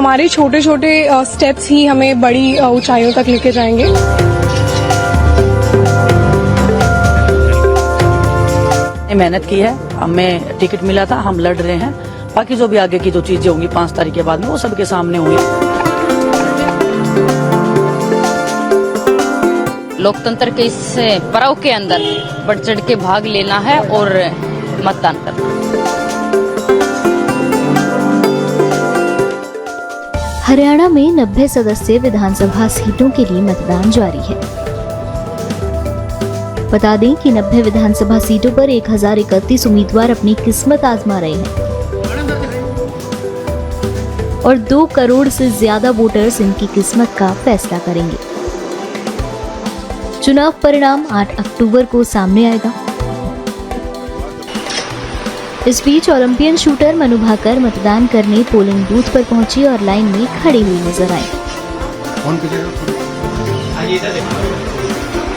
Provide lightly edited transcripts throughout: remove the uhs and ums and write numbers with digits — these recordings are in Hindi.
हमारे छोटे छोटे स्टेप्स ही हमें बड़ी ऊंचाइयों तक लेके जाएंगे। मेहनत की है, हमें टिकट मिला था, हम लड़ रहे हैं। बाकी जो भी आगे की जो चीजें होंगी 5 तारीख के बाद में वो सबके सामने होंगी। लोकतंत्र के इस पर्व के अंदर बढ़ चढ़ के भाग लेना है और मतदान करना। हरियाणा में 90 सदस्यीय विधानसभा सीटों के लिए मतदान जारी है। बता दें कि 90 विधानसभा सीटों पर 1031 उम्मीदवार अपनी किस्मत आजमा रहे हैं और 2 करोड़ से ज्यादा वोटर्स इनकी किस्मत का फैसला करेंगे। चुनाव परिणाम 8 अक्टूबर को सामने आएगा। इस बीच ओलंपियन शूटर मनु भाकर मतदान करने पोलिंग बूथ पर पहुंची और लाइन में खड़ी हुई नजर आई।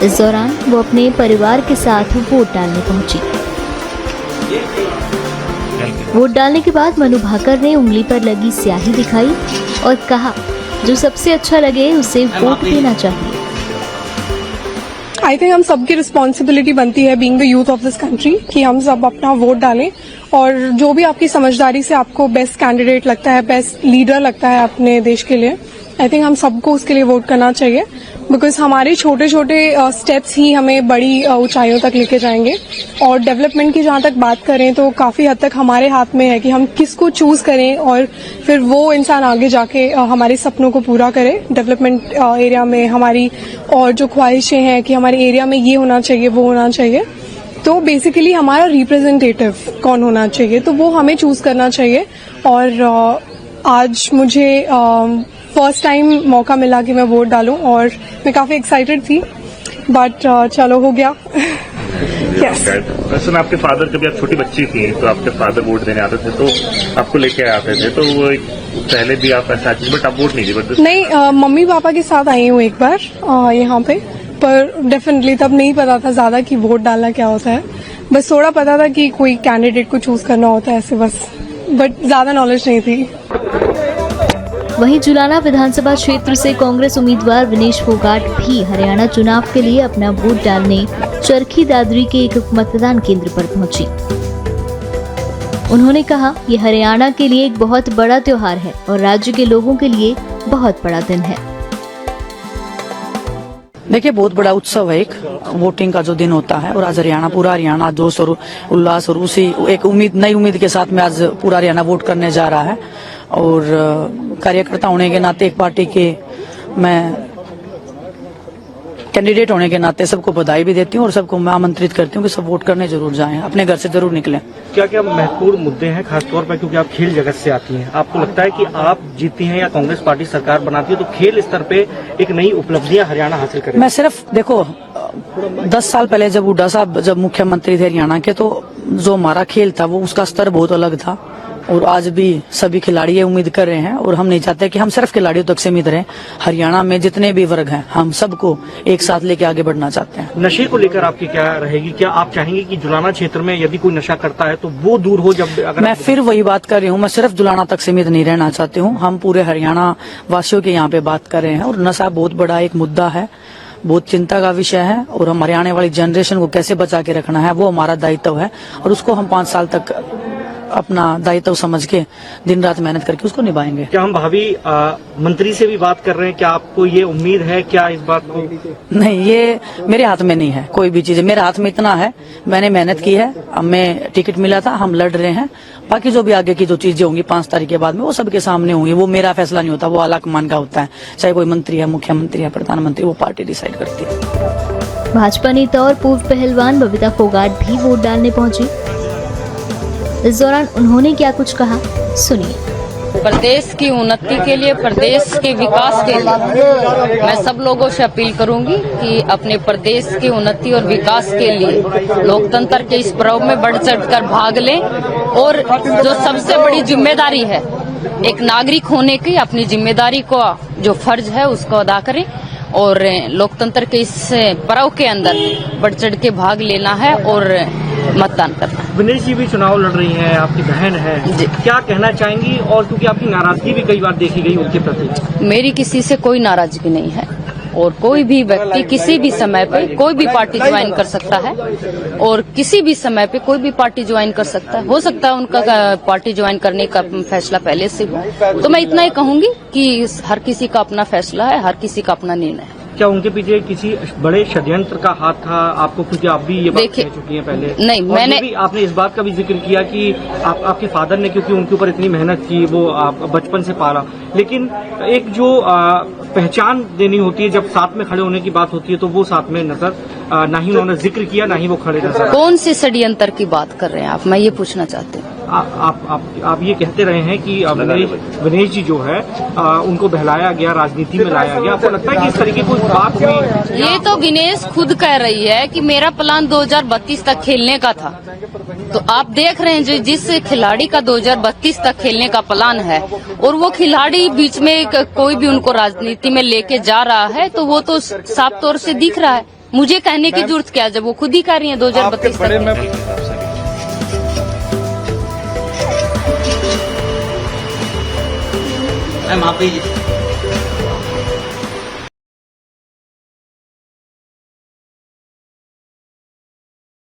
इस दौरान वो अपने परिवार के साथ वोट डालने पहुंची। वोट डालने के बाद मनु भाकर ने उंगली पर लगी स्याही दिखाई और कहा जो सबसे अच्छा लगे उसे वोट देना चाहिए। आई थिंक हम सबकी रिस्पॉन्सिबिलिटी बनती है being the youth of this country कि हम सब अपना वोट डालें और जो भी आपकी समझदारी से आपको बेस्ट कैंडिडेट लगता है, बेस्ट लीडर लगता है अपने देश के लिए, आई थिंक हम सबको उसके लिए वोट करना चाहिए। बिकॉज हमारे छोटे छोटे स्टेप्स ही हमें बड़ी ऊंचाइयों तक लेके जाएंगे। और डेवलपमेंट की जहां तक बात करें तो काफी हद तक हमारे हाथ में है कि हम किसको चूज करें और फिर वो इंसान आगे जाके हमारे सपनों को पूरा करे। डेवलपमेंट एरिया में हमारी और जो ख्वाहिशें हैं कि हमारे एरिया में ये होना चाहिए, वो होना चाहिए, तो बेसिकली हमारा रिप्रेजेंटेटिव कौन होना चाहिए, तो वो हमें चूज करना चाहिए। और आज मुझे फर्स्ट टाइम मौका मिला कि मैं वोट डालूं और मैं काफी एक्साइटेड थी, बट चलो हो गया। Yes. सुना आपके फादर जब आप छोटी बच्ची थी तो आपके फादर वोट देने आते थे तो आपको लेके आते थे, तो वो पहले भी आप ऐसा, बट आप वोट नहीं दी? नहीं, मम्मी पापा के साथ आई हूँ एक बार यहाँ पे, पर डेफिनेटली तब नहीं पता था ज्यादा कि वोट डालना क्या होता है। बस थोड़ा पता था कि कोई कैंडिडेट को चूज करना होता है ऐसे बस, बट ज्यादा नॉलेज नहीं थी। वहीं जुलाना विधानसभा क्षेत्र से कांग्रेस उम्मीदवार विनेश फोगाट भी हरियाणा चुनाव के लिए अपना वोट डालने चरखी दादरी के एक मतदान केंद्र पर पहुंची। उन्होंने कहा ये हरियाणा के लिए एक बहुत बड़ा त्योहार है और राज्य के लोगों के लिए बहुत बड़ा दिन है। देखिए, बहुत बड़ा उत्सव है एक वोटिंग का जो दिन होता है, और आज हरियाणा, पूरा हरियाणा जोश और उल्लास और उसी एक नई उम्मीद के साथ में आज पूरा हरियाणा वोट करने जा रहा है। और कार्यकर्ता होने के नाते, एक पार्टी के मैं कैंडिडेट होने के नाते सबको बधाई भी देती हूँ और सबको मैं आमंत्रित करती हूँ कि सब वोट करने जरूर जाएं, अपने घर से जरूर निकलें। क्या क्या महत्वपूर्ण मुद्दे हैं, खासतौर पर क्योंकि आप खेल जगत से आती हैं, आपको लगता है कि आप जीती हैं या कांग्रेस पार्टी सरकार बनाती है तो खेल स्तर पे एक नई उपलब्धियां हरियाणा हासिल करेगी? मैं सिर्फ देखो 10 साल पहले जब हुड्डा साहब जब मुख्यमंत्री थे हरियाणा के, तो जो हमारा खेल था वो उसका स्तर बहुत अलग था। और आज भी सभी खिलाड़ी ये उम्मीद कर रहे हैं और हम नहीं चाहते कि हम सिर्फ खिलाड़ियों तक सीमित रहें। हरियाणा में जितने भी वर्ग हैं हम सबको एक साथ लेके आगे बढ़ना चाहते हैं। नशे को लेकर आपकी क्या रहेगी? क्या आप चाहेंगे कि जुलाना क्षेत्र में यदि कोई नशा करता है तो वो दूर हो? जब अगर मैं फिर वही बात कर रही हूँ, मैं सिर्फ जुलाना तक सीमित नहीं रहना चाहती हूँ। हम पूरे हरियाणा वासियों के यहाँ पे बात कर रहे हैं और नशा बहुत बड़ा एक मुद्दा है, बहुत चिंता का विषय है और हमारे आने वाली जनरेशन को कैसे बचा के रखना है वो हमारा दायित्व है और उसको हम 5 साल तक अपना दायित्व समझ के दिन रात मेहनत करके उसको निभाएंगे। क्या हम भावी मंत्री से भी बात कर रहे हैं? क्या आपको ये उम्मीद है क्या इस बात को? नहीं, ये मेरे हाथ में नहीं है कोई भी चीज। मेरे हाथ में इतना है, मैंने मेहनत की है, हमें टिकट मिला था, हम लड़ रहे हैं। बाकी जो भी आगे की जो चीजें होंगी 5 तारीख के बाद में वो सबके सामने होंगी। वो मेरा फैसला नहीं होता, वो आलाकमान का होता है। चाहे कोई मंत्री है, मुख्यमंत्री है, प्रधानमंत्री, वो पार्टी डिसाइड करती है। भाजपा नेता और पूर्व पहलवान बबीता फोगाट भी वोट डालने पहुंची। इस दौरान उन्होंने क्या कुछ कहा, सुनिए। प्रदेश की उन्नति के लिए, प्रदेश के विकास के लिए मैं सब लोगों से अपील करूंगी कि अपने प्रदेश की उन्नति और विकास के लिए लोकतंत्र के इस पर्व में बढ़ चढ़कर भाग लें और जो सबसे बड़ी जिम्मेदारी है एक नागरिक होने की, अपनी जिम्मेदारी को जो फर्ज है उसको अदा करें और लोकतंत्र के इस पर्व के अंदर बढ़ चढ़ के भाग लेना है और मतदान करना है। विनेश जी भी चुनाव लड़ रही हैं, आपकी बहन है, जी। क्या कहना चाहेंगी? और क्योंकि आपकी नाराजगी भी कई बार देखी गई उनके प्रति। मेरी किसी से कोई नाराजगी नहीं है और कोई भी व्यक्ति किसी भी समय पे कोई भी पार्टी ज्वाइन कर सकता है और किसी भी समय पे कोई भी पार्टी ज्वाइन कर सकता है। हो सकता है उनका पार्टी ज्वाइन करने का फैसला पहले से हो, तो मैं इतना ही कहूंगी कि हर किसी का अपना फैसला है, हर किसी का अपना निर्णय है। क्या उनके पीछे किसी बड़े षड्यंत्र का हाथ था आपको? क्योंकि आप भी ये बात देखिए, कह चुकी हैं पहले। नहीं, और मैंने ये भी आपने इस बात का भी जिक्र किया कि आपके फादर ने, क्योंकि उनके ऊपर इतनी मेहनत की, वो आप बचपन से पाला, लेकिन एक जो पहचान देनी होती है, जब साथ में खड़े होने की बात होती है, तो वो साथ में नजर ना ही उन्होंने जिक्र किया, ना ही वो खड़े नजर। कौन से षड्यंत्र की बात कर रहे हैं आप? मैं ये पूछना चाहती हूँ। आप ये कहते रहे हैं कि विनेश जी जो है उनको बहलाया गया, राजनीति में लाया गया। आपको लगता है कि इस तरीके कोई बात हुई? ये तो विनेश खुद कह रही है कि मेरा प्लान 2032 तक खेलने का था। तो आप देख रहे हैं जो जिस खिलाड़ी का 2032 तक खेलने का प्लान है और वो खिलाड़ी बीच में कोई भी उनको राजनीति में लेके जा रहा है, तो वो तो साफ तौर से दिख रहा है। मुझे कहने की जरूरत क्या है जब वो खुद ही कह रही है 2032 तक। मैम आप ही